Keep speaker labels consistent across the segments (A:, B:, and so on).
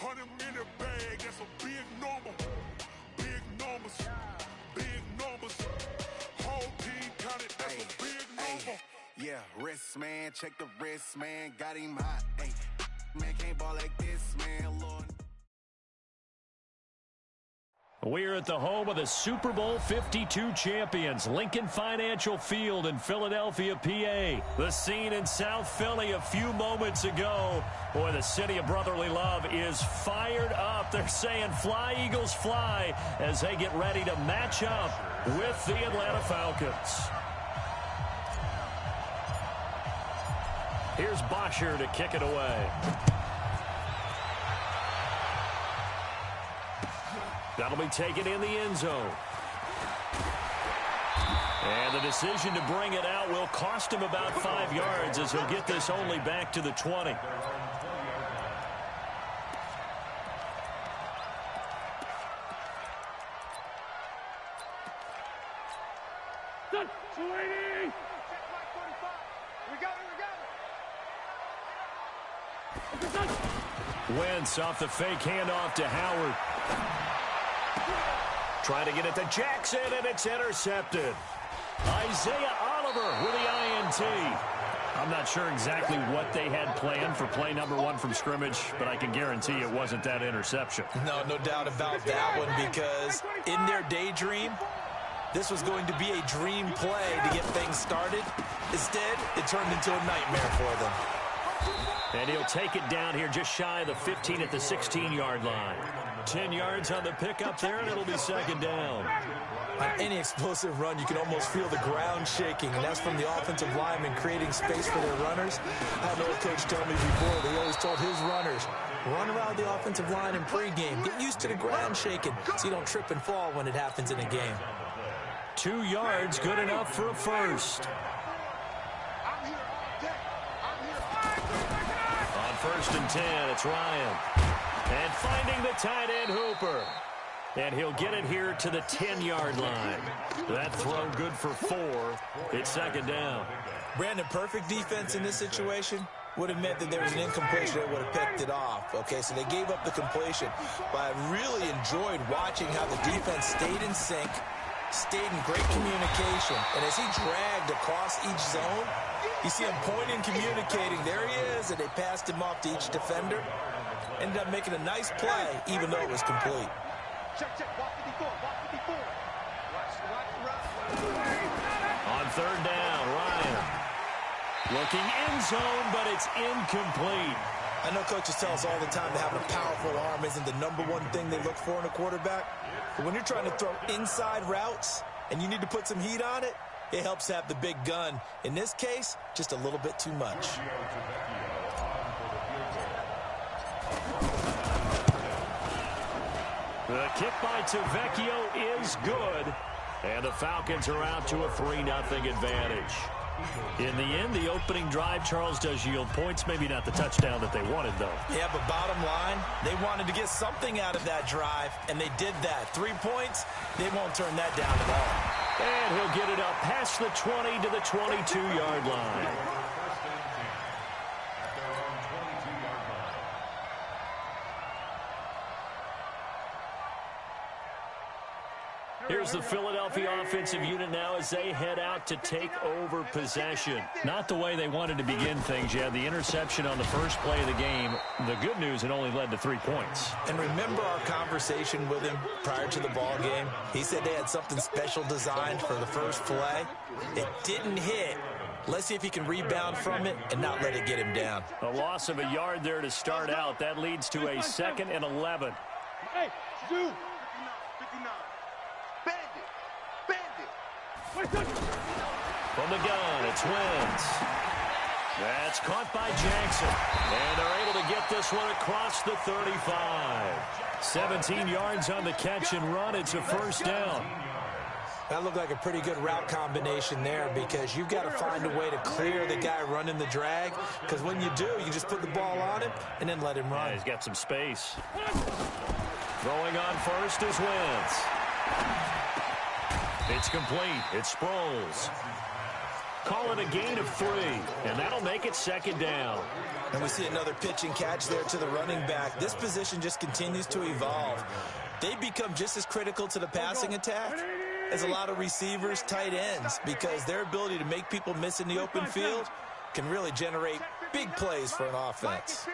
A: 100-minute bag, that's a big number. Big numbers, big numbers. Whole team counted, that's a big number.
B: Yeah, wrist, man, check the wrist, man. Got him hot, ayy. Man, can't ball like this, man, Lord.
C: We're at the home of the Super Bowl 52 champions, Lincoln Financial Field in Philadelphia, PA. The scene in South Philly a few moments ago. Boy, the city of brotherly love is fired up. They're saying, fly, Eagles, fly, as they get ready to match up with the Atlanta Falcons. Here's Bosher to kick it away. That'll be taken in the end zone. And the decision to bring it out will cost him about 5 yards as he'll get this only back to the 20. Wentz off the fake handoff to Howard. Trying to get it to Jackson, and it's intercepted. Isaiah Oliver with the INT. I'm not sure exactly what they had planned for play number 1 from scrimmage, but I can guarantee it wasn't that interception.
D: No doubt about that one, because in their daydream, this was going to be a dream play to get things started. Instead, it turned into a nightmare for them.
C: And he'll take it down here just shy of the 15 at the 16-yard line. 10 yards on the pickup there, and it'll be second down.
D: On any explosive run, you can almost feel the ground shaking, and that's from the offensive lineman creating space for their runners. I had an old coach tell me before, they always told his runners, run around the offensive line in pregame. Get used to the ground shaking so you don't trip and fall when it happens in a game.
C: 2 yards, good enough for a first. On 1st and 10, it's Ryan. And finding the tight end, Hooper. And he'll get it here to the 10-yard line. That throw good for 4. It's second down.
D: Brandon, perfect defense in this situation would have meant that there was an incompletion that would have picked it off. Okay, so they gave up the completion. But I really enjoyed watching how the defense stayed in sync, stayed in great communication. And as he dragged across each zone, you see him pointing, communicating. There he is, and they passed him off to each defender. Ended up making a nice play, even though it was complete.
C: On 3rd down, Ryan. Looking end zone, but it's incomplete.
D: I know coaches tell us all the time that having a powerful arm isn't the #1 thing they look for in a quarterback. But when you're trying to throw inside routes and you need to put some heat on it, it helps have the big gun. In this case, just a little bit too much.
C: The kick by Tavecchio is good. And the Falcons are out to a 3-0 advantage. In the end, the opening drive, Charles, does yield points. Maybe not the touchdown that they wanted, though.
D: Yeah, but bottom line, they wanted to get something out of that drive, and they did that. 3 points, they won't turn that down at all.
C: And he'll get it up past the 20 to the 22-yard line. Here's the Philadelphia offensive unit now as they head out to take over possession. Not the way they wanted to begin things. You had the interception on the first play of the game. The good news, it only led to 3 points.
D: And remember our conversation with him prior to the ball game? He said they had something special designed for the first play. It didn't hit. Let's see if he can rebound from it and not let it get him down.
C: A loss of a yard there to start out. That leads to a 2nd and 11.
A: Hey, dude. 59.
C: From the gun, it's Wentz. That's caught by Jackson. And they're able to get this one across the 35. 17 yards on the catch and run. It's a first down.
D: That looked like a pretty good route combination there, because you've got to find a way to clear the guy running the drag, because when you do, you just put the ball on him and then let him run.
C: Yeah, he's got some space. Throwing on first is Wentz. It's complete. It's Sproles. Call it a gain of 3, and that'll make it second down.
D: And we see another pitch and catch there to the running back. This position just continues to evolve. They become just as critical to the passing attack as a lot of receivers, tight ends, because their ability to make people miss in the open field can really generate big plays for an offense.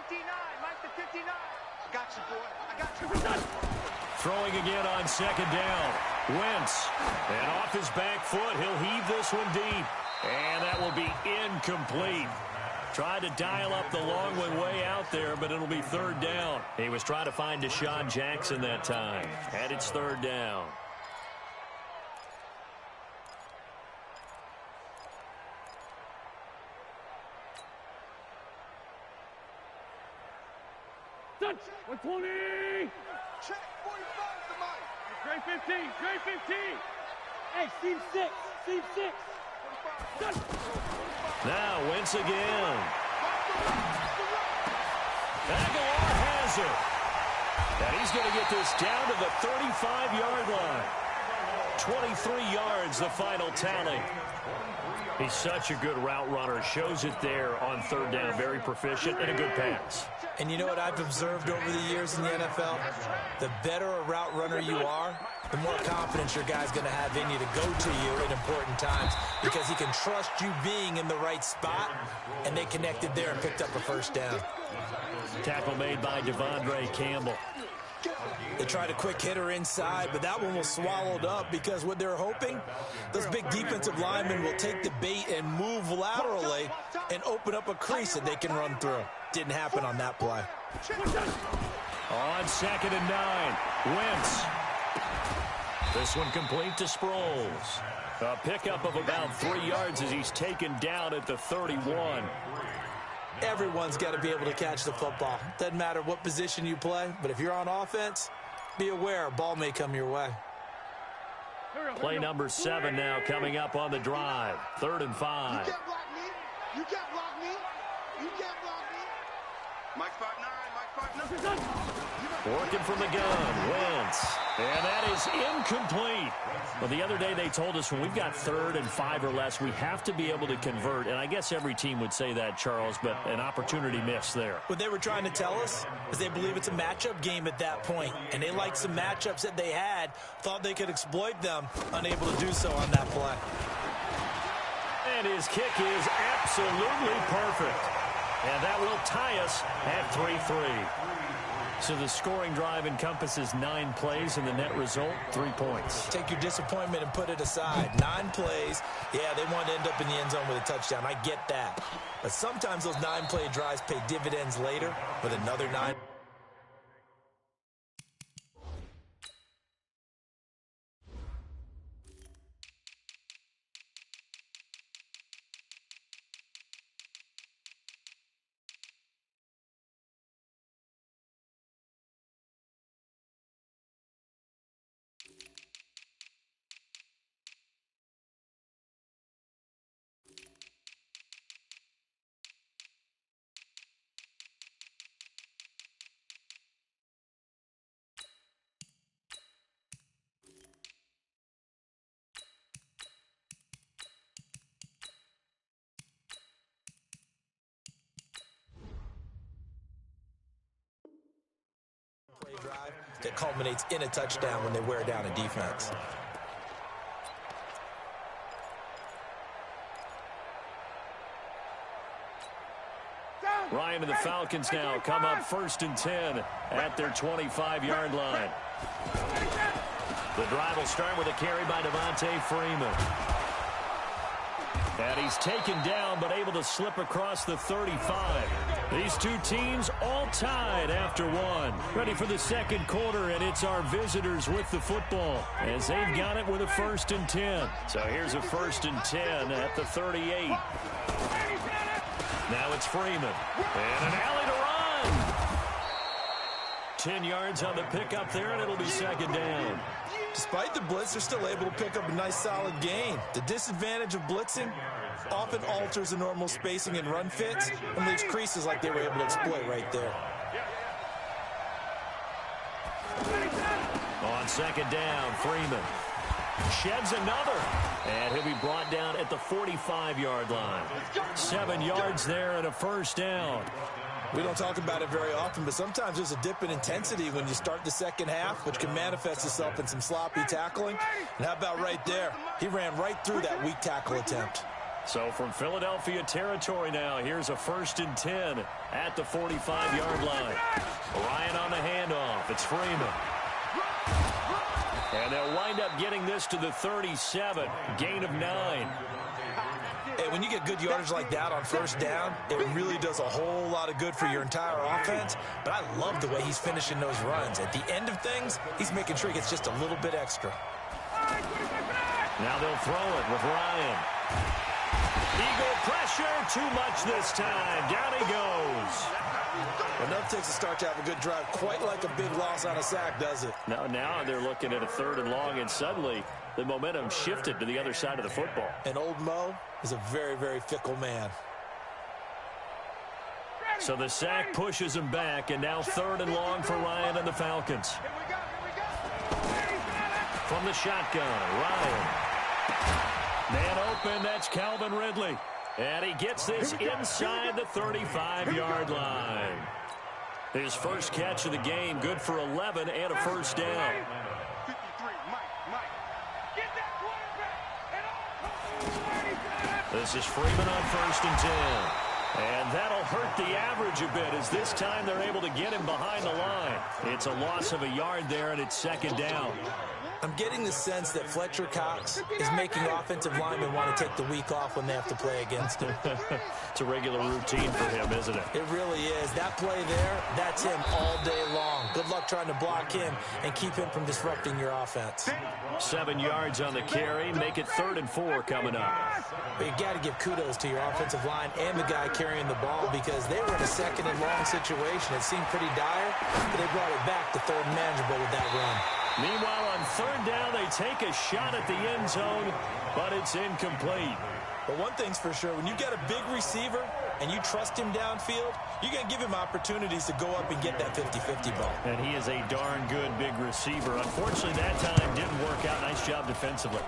C: Throwing again on second down. Wentz. And off his back foot, he'll heave this one deep. And that will be incomplete. Tried to dial up the long one way out there, but it'll be third down. He was trying to find Deshaun Jackson that time. And it's third down.
E: Touch! 120! Check! 45 the mic! Grade 15! Grade 15! Hey, seam 6! Seam 6! Touch!
C: Now Wentz again. Aguilar has it. And he's going to get this down to the 35-yard line. 23 yards, the final tally. He's such a good route runner. Shows it there on third down. Very proficient and a good pass.
D: And you know what I've observed over the years in the NFL? The better a route runner you are, the more confidence your guy's going to have in you to go to you in important times because he can trust you being in the right spot, and they connected there and picked up a first down.
C: Tackle made by Devondre Campbell.
D: They tried a quick hitter inside, but that one was swallowed up because what they're hoping, those big defensive linemen will take the bait and move laterally and open up a crease that they can run through. Didn't happen on that play.
C: On second and 9, Wentz. This one complete to Sproles. A pickup of about 3 yards as he's taken down at the 31.
D: Everyone's got to be able to catch the football. Doesn't matter what position you play, but if you're on offense, be aware a ball may come your way.
C: Play number 7 now coming up on the drive. 3rd and 5.
E: You can't block me. You can't block me. You can't block me. Mike 5'9", Mike 5'9".
C: Working from the gun, Wentz. And that is incomplete. Well, the other day they told us when we've got 3rd and 5 or less, we have to be able to convert. And I guess every team would say that, Charles, but an opportunity missed there.
D: What they were trying to tell us is they believe it's a matchup game at that point. And they liked some matchups that they had, thought they could exploit them, unable to do so on that play.
C: And his kick is absolutely perfect. And that will tie us at 3-3. So the scoring drive encompasses 9 plays, and the net result, 3 points.
D: Take your disappointment and put it aside. 9 plays, yeah, they want to end up in the end zone with a touchdown. I get that. But sometimes those 9-play drives pay dividends later with another 9. Drive that culminates in a touchdown when they wear down a defense.
C: Ryan and the Falcons now come up 1st and 10 at their 25-yard line. The drive will start with a carry by Devontae Freeman. And he's taken down but able to slip across the 35. These two teams all tied after 1. Ready for the second quarter, and it's our visitors with the football as they've got it with a 1st and 10. So here's a 1st and 10 at the 38. Now it's Freeman. And an alley to run. 10 yards on the pickup there, and it'll be second down.
D: Despite the blitz, they're still able to pick up a nice solid gain. The disadvantage of blitzing often alters the normal spacing and run fits and leaves creases like they were able to exploit right there.
C: On second down, Freeman. Sheds another. And he'll be brought down at the 45-yard line. 7 yards there and a first down.
D: We don't talk about it very often, but sometimes there's a dip in intensity when you start the second half, which can manifest itself in some sloppy tackling. And how about right there? He ran right through that weak tackle attempt.
C: So from Philadelphia territory now, here's a 1st and 10 at the 45-yard line. Ryan on the handoff. It's Freeman. And they'll wind up getting this to the 37, gain of 9.
D: Hey, when you get good yardage like that on first down, it really does a whole lot of good for your entire offense. But I love the way he's finishing those runs. At the end of things, he's making sure he gets just a little bit extra.
C: Now they'll throw it with Ryan. Eagle pressure, too much this time. Down he goes.
D: Enough takes a start to have a good drive. Quite like a big loss on a sack, does it?
C: Now they're looking at a 3rd and long, and suddenly the momentum shifted to the other side of the football.
D: And old Mo is a very, very fickle man.
C: So the sack pushes him back, and now 3rd and long for Ryan and the Falcons. From the shotgun, Ryan. Man open, that's Calvin Ridley. And he gets this inside the 35-yard line. His first catch of the game, good for 11 and a first down. This is Freeman on 1st and 10. And that'll hurt the average a bit as this time they're able to get him behind the line. It's a loss of a yard there, and it's 2nd down.
D: I'm getting the sense that Fletcher Cox is making offensive linemen want to take the week off when they have to play against him.
C: It's a regular routine for him, isn't it?
D: It really is. That play there, that's him all day long. Good luck trying to block him and keep him from disrupting your offense.
C: 7 yards on the carry. Make it 3rd and 4 coming up.
D: But you got to give kudos to your offensive line and the guy carrying the ball because they were in a 2nd and long situation. It seemed pretty dire, but they brought it back to 3rd and manageable with that run.
C: Meanwhile, on 3rd down, they take a shot at the end zone, but it's incomplete.
D: But one thing's for sure, when you got a big receiver and you trust him downfield, you're going to give him opportunities to go up and get that 50-50 ball.
C: And he is a darn good big receiver. Unfortunately, that time didn't work out. Nice job defensively.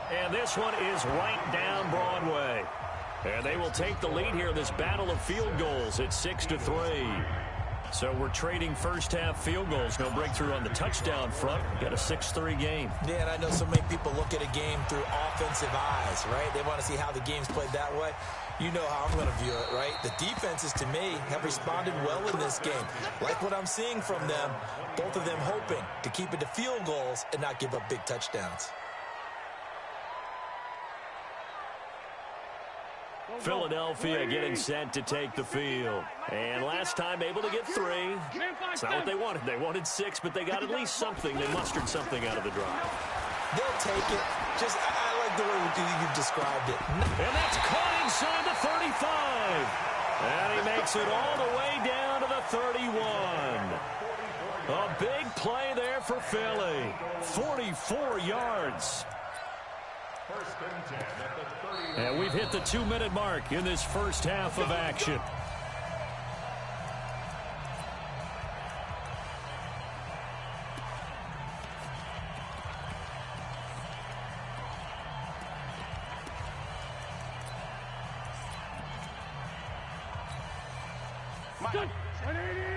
C: And this one is right down Broadway. And they will take the lead here in this battle of field goals at 6-3. So we're trading first-half field goals. No breakthrough on the touchdown front. Got a 6-3 game.
D: Yeah, and I know so many people look at a game through offensive eyes, right? They want to see how the game's played that way. You know how I'm going to view it, right? The defenses, to me, have responded well in this game. Like what I'm seeing from them, both of them hoping to keep it to field goals and not give up big touchdowns.
C: Philadelphia getting set to take the field. And last time able to get 3. It's not what they wanted. They wanted 6, but they got at least something. They mustered something out of the drive.
D: They'll take it. Just, I like the way you described it.
C: And that's caught inside the 35. And he makes it all the way down to the 31. A big play there for Philly. 44 yards. And we've hit the 2-minute mark in this first half of action.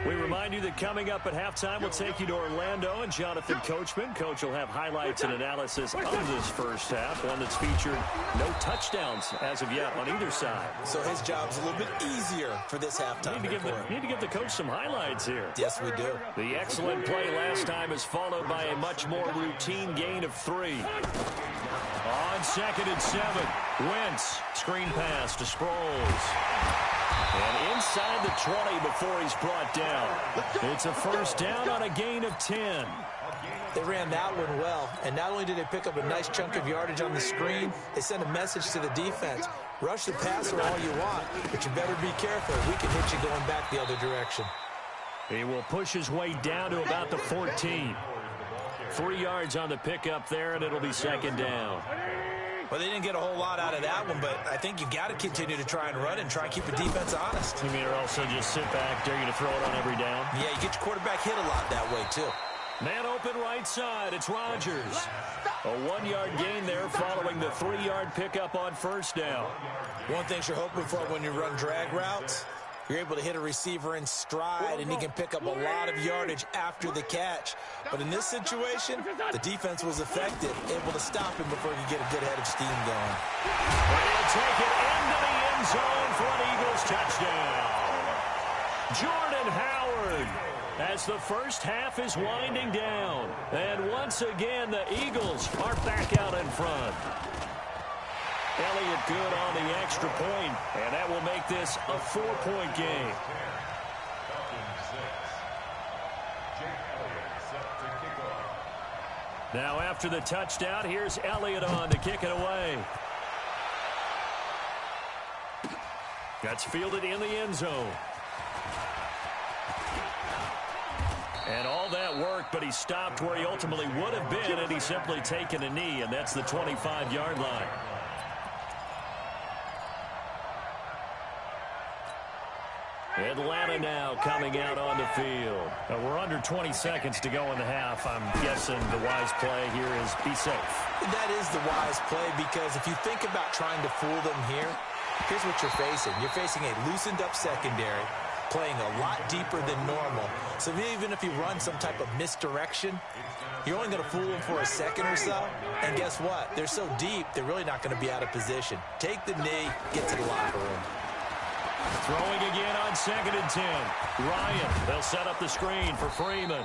C: We remind you that coming up at halftime, we'll take you to Orlando and Jonathan Coachman. Coach will have highlights and analysis of this first half, one that's featured no touchdowns as of yet on either side.
D: So his job's a little bit easier for this halftime.
C: Need to give the coach some highlights here.
D: Yes, we do.
C: The excellent play last time is followed by a much more routine gain of 3. On 2nd and 7, Wentz, screen pass to Sproles. And inside the 20 before he's brought down. It's a first down on a gain of 10.
D: They ran that one well, and not only did they pick up a nice chunk of yardage on the screen, they sent a message to the defense. Rush the passer all you want, but you better be careful. We can hit you going back the other direction.
C: He will push his way down to about the 14. 3 yards on the pickup there, and it'll be 2nd down.
D: Well, they didn't get a whole lot out of that one, but I think you got to continue to try and run and try and keep the defense honest.
C: You mean or also just sit back, dare you to throw it on every down?
D: Yeah, you get your quarterback hit a lot that way, too.
C: Man open right side. It's Rodgers. A 1-yard gain there following the 3-yard pickup on first down.
D: One thing you're hoping for when you run drag routes, you're able to hit a receiver in stride, and he can pick up a lot of yardage after the catch. But in this situation, the defense was effective, able to stop him before he could get a good head of steam going.
C: They'll take it into the end zone for an Eagles touchdown. Jordan Howard, as the first half is winding down. And once again, the Eagles are back out in front. Elliott good on the extra point, and that will make this a 4-point game. Now after the touchdown, here's Elliott on to kick it away. That's fielded in the end zone. And all that work, but he stopped where he ultimately would have been, and he's simply taken a knee, and that's the 25-yard line. Atlanta now coming out on the field. We're under 20 seconds to go in the half. I'm guessing the wise play here is be safe.
D: That is the wise play, because if you think about trying to fool them here, here's what you're facing. You're facing a loosened-up secondary, playing a lot deeper than normal. So even if you run some type of misdirection, you're only going to fool them for a second or so. And guess what? They're so deep, they're really not going to be out of position. Take the knee, get to the locker room.
C: Throwing again on 2nd and 10. Ryan, they'll set up the screen for Freeman.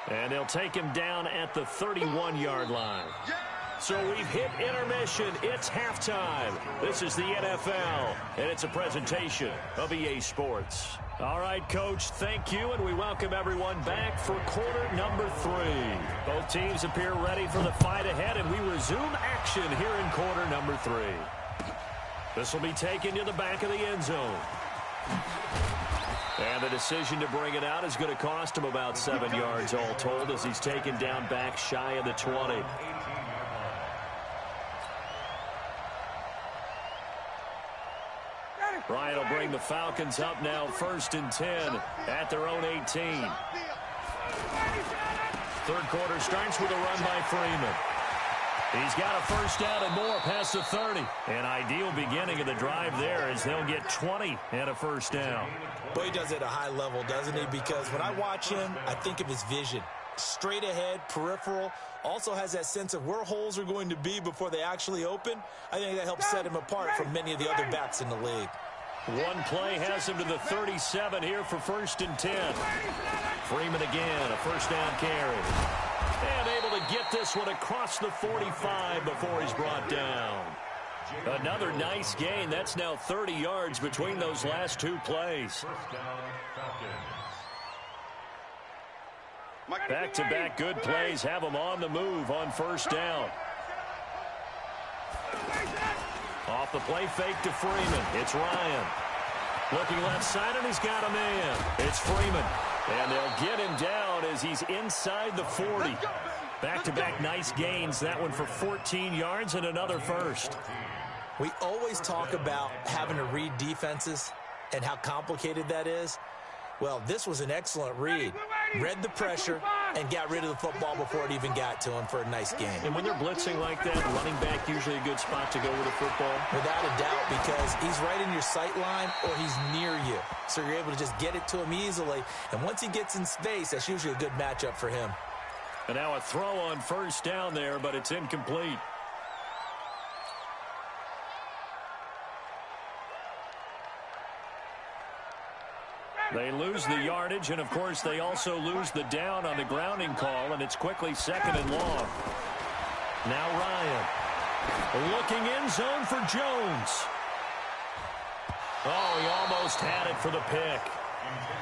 C: And they'll take him down at the 31-yard line. So we've hit intermission. It's halftime. This is the NFL, and it's a presentation of EA Sports. All right, Coach, thank you, and we welcome everyone back for quarter number 3. Both teams appear ready for the fight ahead, and we resume action here in quarter number 3. This will be taken to the back of the end zone. And the decision to bring it out is going to cost him about 7 yards all told, as he's taken down back shy of the 20. Ryan will bring the Falcons up now 1st and 10 at their own 18. Third quarter starts with a run by Freeman. He's got a first down and more past the 30. An ideal beginning of the drive there, as they'll get 20 and a first down.
D: Boy, he does it at a high level, doesn't he? Because when I watch him, I think of his vision. Straight ahead, peripheral, also has that sense of where holes are going to be before they actually open. I think that helps set him apart from many of the other backs in the league.
C: One play has him to the 37 here for 1st and 10. Freeman again, a first down carry. And able to get this one across the 45 before he's brought down. Another nice gain. That's now 30 yards between those last 2 plays. Back-to-back good plays have them on the move on first down. Off the play fake to Freeman. It's Ryan. Looking left side, and he's got a man. It's Freeman. And they'll get him down as he's inside the 40. Back-to-back nice gains. That one for 14 yards and another first.
D: We always talk about having to read defenses and how complicated that is. Well, this was an excellent read. Read the pressure and got rid of the football before it even got to him for a nice game.
C: And when they're blitzing like that, running back usually a good spot to go with the football?
D: Without a doubt, because he's right in your sight line or he's near you. So you're able to just get it to him easily. And once he gets in space, that's usually a good matchup for him.
C: And now a throw on first down there, but it's incomplete. They lose the yardage, and, of course, they also lose the down on the grounding call, and it's quickly 2nd and long. Now Ryan looking in zone for Jones. Oh, he almost had it for the pick.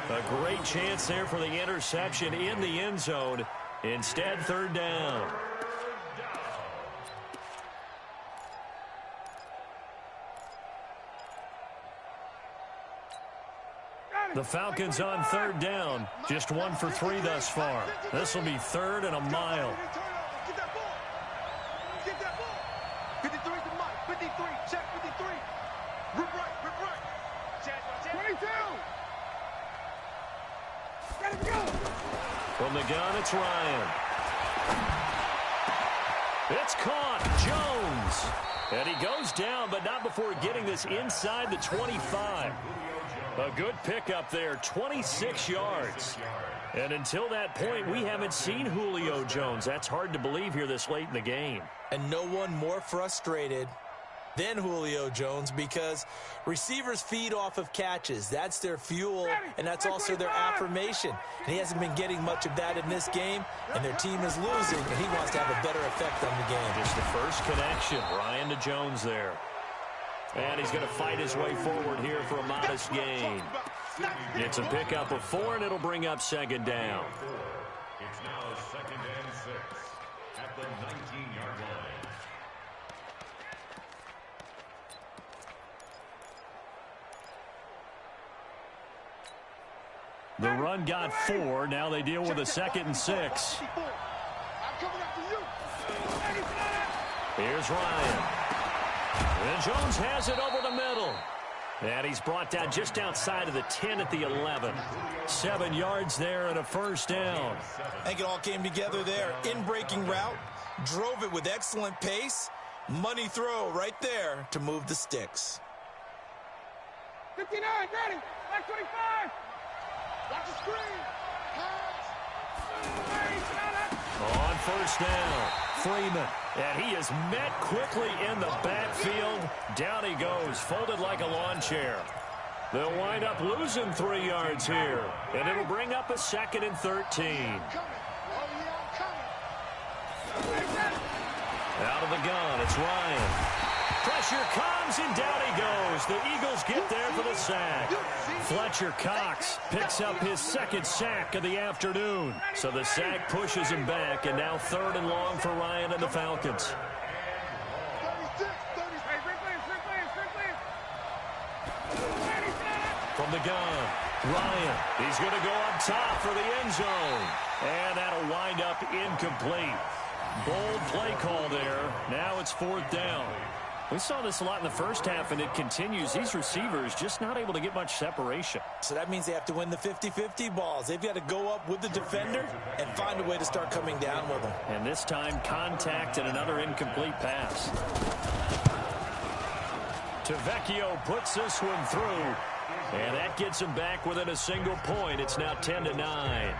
C: A great chance there for the interception in the end zone. Instead, 3rd down. The Falcons on 3rd down. Just 1 for 3 thus far. This will be 3rd and a mile.
E: Get that ball. Get that ball. 53 to Mike. 53. Check 53. Rip right. Rip right. Check. 22. Let it go.
C: From the gun, it's Ryan. It's caught. Jones. And he goes down, but not before getting this inside the 25. A good pickup there, 26 yards. And until that point, we haven't seen Julio Jones. That's hard to believe here this late in the game.
D: And no one more frustrated than Julio Jones, because receivers feed off of catches. That's their fuel, and that's also their affirmation. And he hasn't been getting much of that in this game, and their team is losing, and he wants to have a better effect on the game.
C: Just the first connection, Ryan to Jones there. And he's going to fight his way forward here for a modest gain. It's a pickup of 4, and it'll bring up second down.
F: It's now 2nd and 6 at the 19-yard line.
C: The run got 4. Now they deal with a 2nd and 6. Here's Ryan. And Jones has it over the middle. And he's brought down just outside of the 10 at the 11. 7 yards there and a first down.
D: I think it all came together there. In-breaking route, drove it with excellent pace. Money throw right there to move the sticks.
E: 59, ready, back 25. Watch the screen.
C: On first down, Freeman. And he is met quickly in the backfield. Down he goes, folded like a lawn chair. They'll wind up losing 3 yards here. And it'll bring up a 2nd and 13. Out of the gun, it's Ryan. Pressure comes, and down he goes. The Eagles get there for the sack. Fletcher Cox picks up his 2nd sack of the afternoon. So the sack pushes him back, and now 3rd and long for Ryan and the Falcons. From the gun, Ryan. He's going to go up top for the end zone. And that'll wind up incomplete. Bold play call there. Now it's 4th down. We saw this a lot in the first half, and it continues. These receivers just not able to get much separation.
D: So that means they have to win the 50-50 balls. They've got to go up with the defender and find a way to start coming down with them.
C: And this time, contact and another incomplete pass. Tavecchio puts this one through, and that gets him back within a single point. It's now 10-9.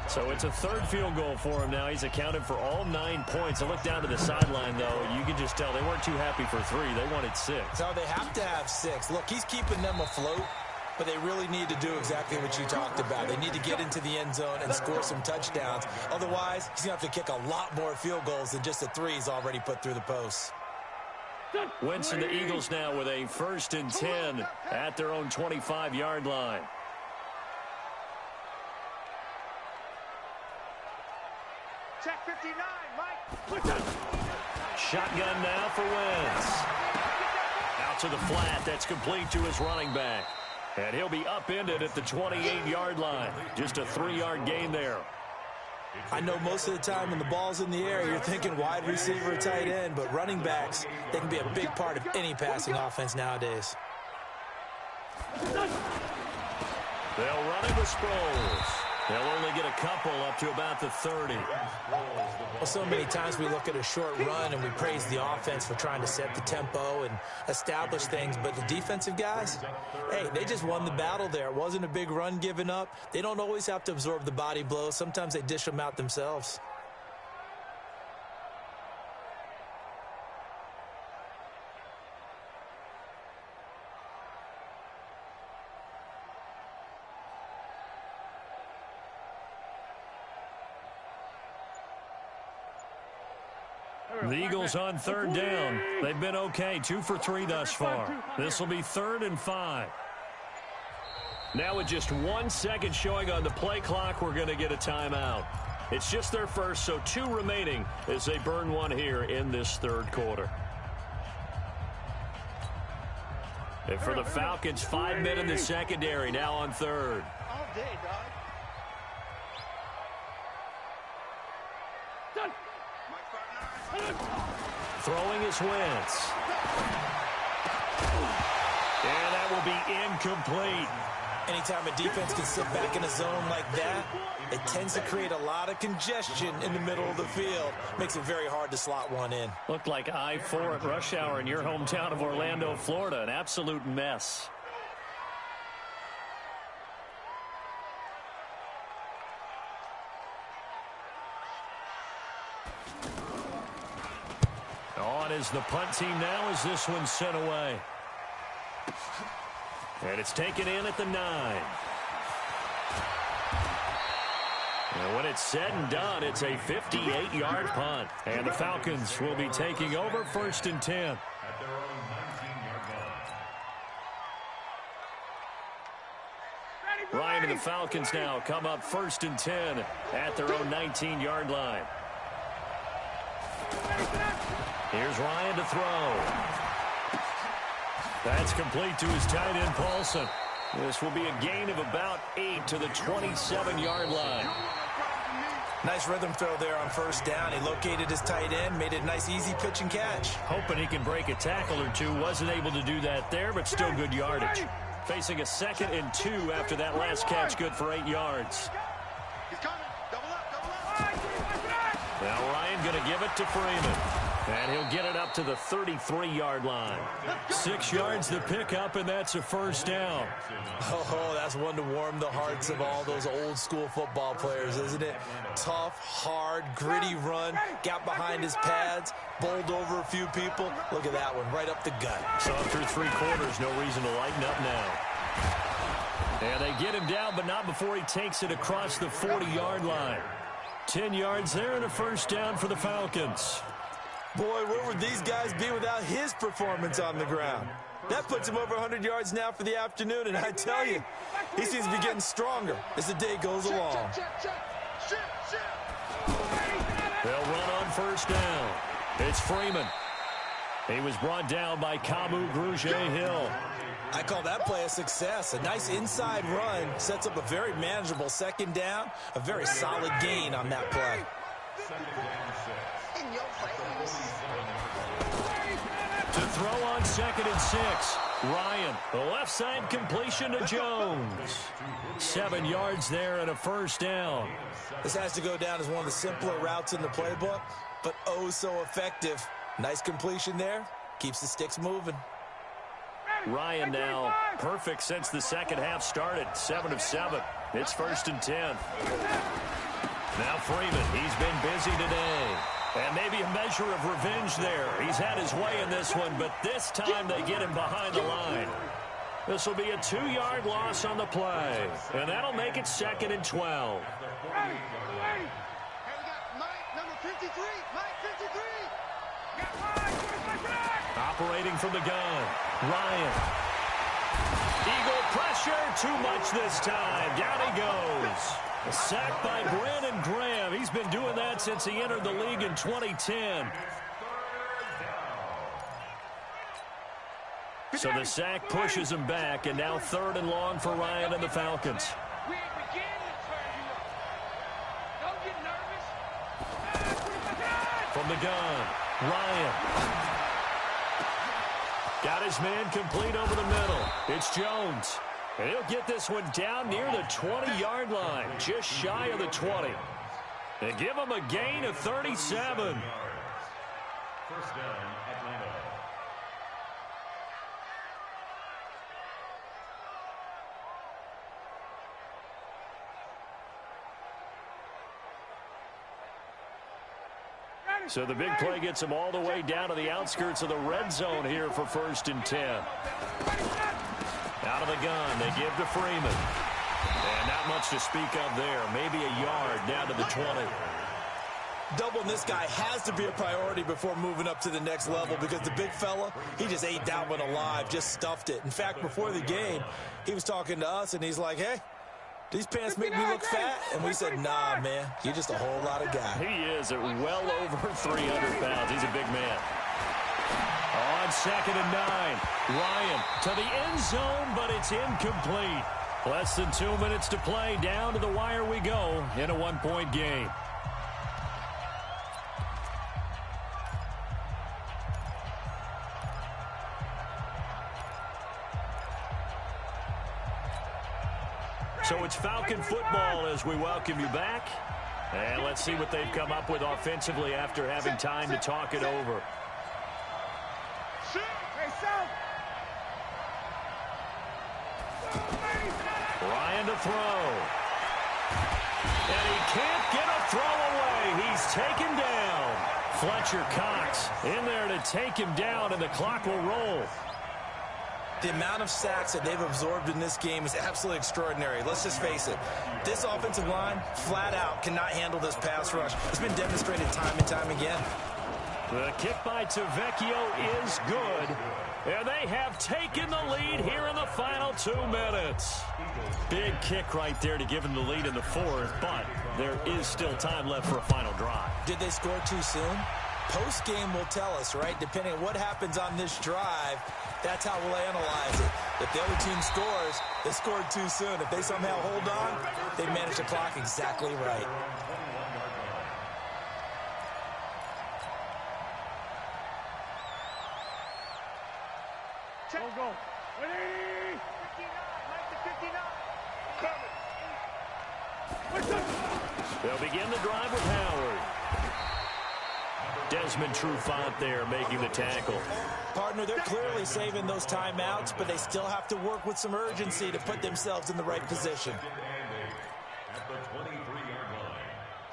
C: So it's a 3rd field goal for him now. He's accounted for all 9 points. I look down to the sideline, though. You can just tell they weren't too happy for 3. They wanted 6.
D: So they have to have 6. Look, he's keeping them afloat, but they really need to do exactly what you talked about. They need to get into the end zone and score some touchdowns. Otherwise, he's going to have to kick a lot more field goals than just the 3 he's already put through the posts.
C: Winston, the Eagles now with a 1st and 10 at their own 25-yard line.
E: Check 59, Mike.
C: Shotgun now for Wentz. Out to the flat. That's complete to his running back. And he'll be upended at the 28-yard line. Just a 3-yard gain there.
D: I know most of the time when the ball's in the air, you're thinking wide receiver or tight end, but running backs, they can be a big part of any passing offense nowadays.
C: They'll run it with Sproles. They'll only get a couple up to about the 30.
D: Well, so many times we look at a short run and we praise the offense for trying to set the tempo and establish things, but the defensive guys, hey, they just won the battle there. It wasn't a big run given up. They don't always have to absorb the body blows. Sometimes they dish them out themselves.
C: The Eagles on 3rd down. They've been okay, 2 for 3 thus far. This will be 3rd and 5. Now with just 1 second showing on the play clock, we're going to get a timeout. It's just their first, so 2 remaining as they burn 1 here in this 3rd quarter. And for the Falcons, 5 men in the secondary, now on 3rd.
E: All day, dog.
C: Throwing is Wentz. And that will be incomplete.
D: Anytime a defense can sit back in a zone like that, it tends to create a lot of congestion in the middle of the field. Makes it very hard to slot one in.
C: Looked like I-4 at rush hour in your hometown of Orlando, Florida. An absolute mess. On is the punt team now as this one's sent away. And it's taken in at the 9. And when it's said and done, it's a 58-yard punt. And the Falcons will be taking over 1st and 10.
F: At their own 19-yard line.
C: Ryan and the Falcons now come up 1st and 10 at their own 19-yard line. Here's Ryan to throw. That's complete to his tight end, Paulson. This will be a gain of about 8 to the 27-yard line.
D: Nice rhythm throw there on 1st down. He located his tight end, made it a nice, easy pitch and catch.
C: Hoping he can break a tackle or two. Wasn't able to do that there, but still good yardage. Facing a 2nd and 2 after that last catch, good for 8 yards.
E: He's coming. Double up.
C: Now Ryan going to give it to Freeman. And he'll get it up to the 33-yard line. 6 yards to pick up, and that's a 1st down.
D: Oh, that's one to warm the hearts of all those old-school football players, isn't it? Tough, hard, gritty run, got behind his pads, bowled over a few people. Look at that one, right up the gut.
C: So through 3 quarters, no reason to lighten up now. And they get him down, but not before he takes it across the 40-yard line. 10 yards there and a 1st down for the Falcons.
D: Boy, where would these guys be without his performance on the ground? That puts him over 100 yards now for the afternoon, and I tell you, he seems to be getting stronger as the day goes along.
C: They'll run on 1st down. It's Freeman. He was brought down by Kamu Grugier-Hill.
D: I call that play a success. A nice inside run sets up a very manageable 2nd down, a very solid gain on that play.
F: 2nd and 6.
C: To throw on 2nd and 6. Ryan, the left side completion to Jones. 7 yards there and a 1st down.
D: This has to go down as one of the simpler routes in the playbook, but oh so effective. Nice completion there. Keeps the sticks moving.
C: Ryan now perfect since the 2nd half started. 7 of 7. It's 1st and 10. Now Freeman, he's been busy today. And maybe a measure of revenge there. He's had his way in this one, but this time they get him behind the line. This will be a 2-yard loss on the play. And that'll make it 2nd and 12.
E: Hey, we got Mike, number 53. Mike, 53.
C: Operating from the gun. Ryan. Eagle pressure. Too much this time. Down he goes. A sack by Brandon Graham. He's been doing that since he entered the league in 2010. So the sack pushes him back, and now 3rd and long for Ryan and the Falcons.
E: We ain't beginning to turn you up. Don't get nervous.
C: From the gun, Ryan. Got his man complete over the middle. It's Jones. And he'll get this one down near the 20-yard line, just shy of the 20. And give him a gain of 37.
F: 1st down, Atlanta.
C: So the big play gets him all the way down to the outskirts of the red zone here for 1st and 10. Out of the gun, they give to Freeman. And not much to speak of there. Maybe a yard down to the 20.
D: Doubling this guy has to be a priority before moving up to the next level because the big fella, he just ate that one alive, just stuffed it. In fact, before the game, he was talking to us, and he's like, hey, these pants make me look fat? And we said, nah, man, you're just a whole lot of guy.
C: He is at well over 300 pounds. He's a big man. On 2nd and 9, Ryan to the end zone, but it's incomplete. Less than 2 minutes to play. Down to the wire we go in a 1-point game. So it's Falcon football as we welcome you back. And let's see what they've come up with offensively after having time to talk it over. Ryan to throw. And he can't get a throw away. He's taken down. Fletcher Cox in there to take him down, and the clock will roll.
D: The amount of sacks that they've absorbed in this game is absolutely extraordinary. Let's just face it. This offensive line, flat out, cannot handle this pass rush. It's been demonstrated time and time again.
C: The kick by Tavecchio is good. And they have taken the lead here in the final 2 minutes. Big kick right there to give them the lead in the fourth, but there is still time left for a final drive.
D: Did they score too soon? Post-game will tell us, right? Depending on what happens on this drive, that's how we'll analyze it. If the other team scores, they scored too soon. If they somehow hold on, they manage the clock exactly right.
E: Go. 180. 59.
C: They'll begin the drive with Howard. Desmond Trufant there making the tackle.
D: Partner, they're clearly saving those timeouts, but they still have to work with some urgency to put themselves in the right position.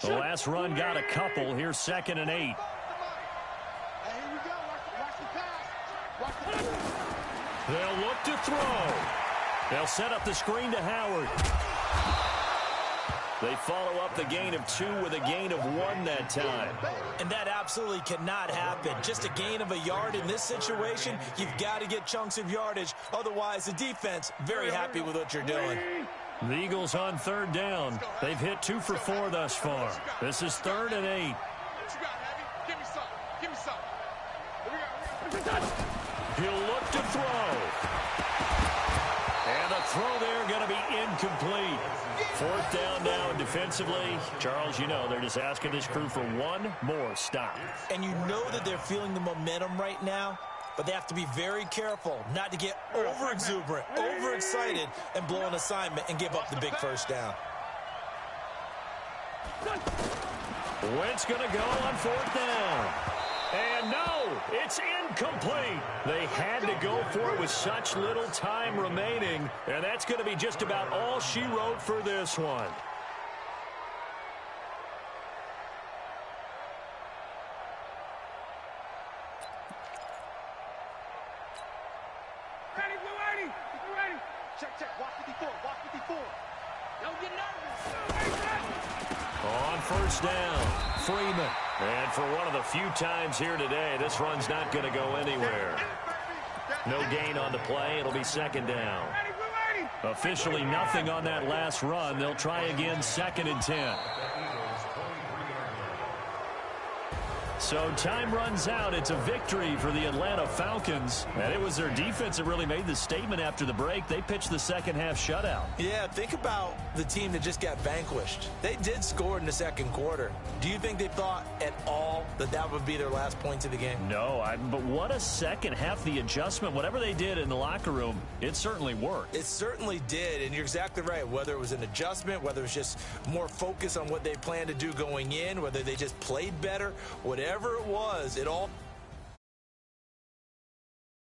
C: The last run got a couple. Here's 2nd and 8. They'll look to throw. They'll set up the screen to Howard. They follow up the gain of 2 with a gain of 1 that time.
D: And that absolutely cannot happen. Just a gain of a yard in this situation, you've got to get chunks of yardage. Otherwise, the defense, very happy with what you're doing.
C: The Eagles on 3rd down. They've hit 2 for 4 thus far. This is 3rd and 8.
E: Give me some. Give me some.
C: He'll look to throw. And the throw there going to be incomplete. 4th down now, and defensively, Charles, you know, they're just asking this crew for one more stop.
D: And you know that they're feeling the momentum right now, but they have to be very careful not to get over-exuberant, overexcited, and blow an assignment and give up the big 1st down.
C: Wentz going to go on 4th down. And no, it's incomplete. They had to go for it with such little time remaining, and that's going to be just about all she wrote for this one.
E: Ready, blue 80. Blue 80. Check. Walk 54. Walk 54. Don't get nervous.
C: On 1st down, Freeman. And for one of the few times here today, this run's not going to go anywhere. No gain on the play. It'll be 2nd down. Officially nothing on that last run. They'll try again, 2nd and 10. So time runs out. It's a victory for the Atlanta Falcons. And it was their defense that really made the statement after the break. They pitched the second half shutout.
D: Yeah, think about the team that just got vanquished. They did score in the 2nd quarter. Do you think they thought at all that that would be their last points of the game?
C: No, but what a second half. The adjustment, whatever they did in the locker room, it certainly worked.
D: It certainly did, and you're exactly right. Whether it was an adjustment, whether it was just more focus on what they planned to do going in, whether they just played better, whatever it was, it all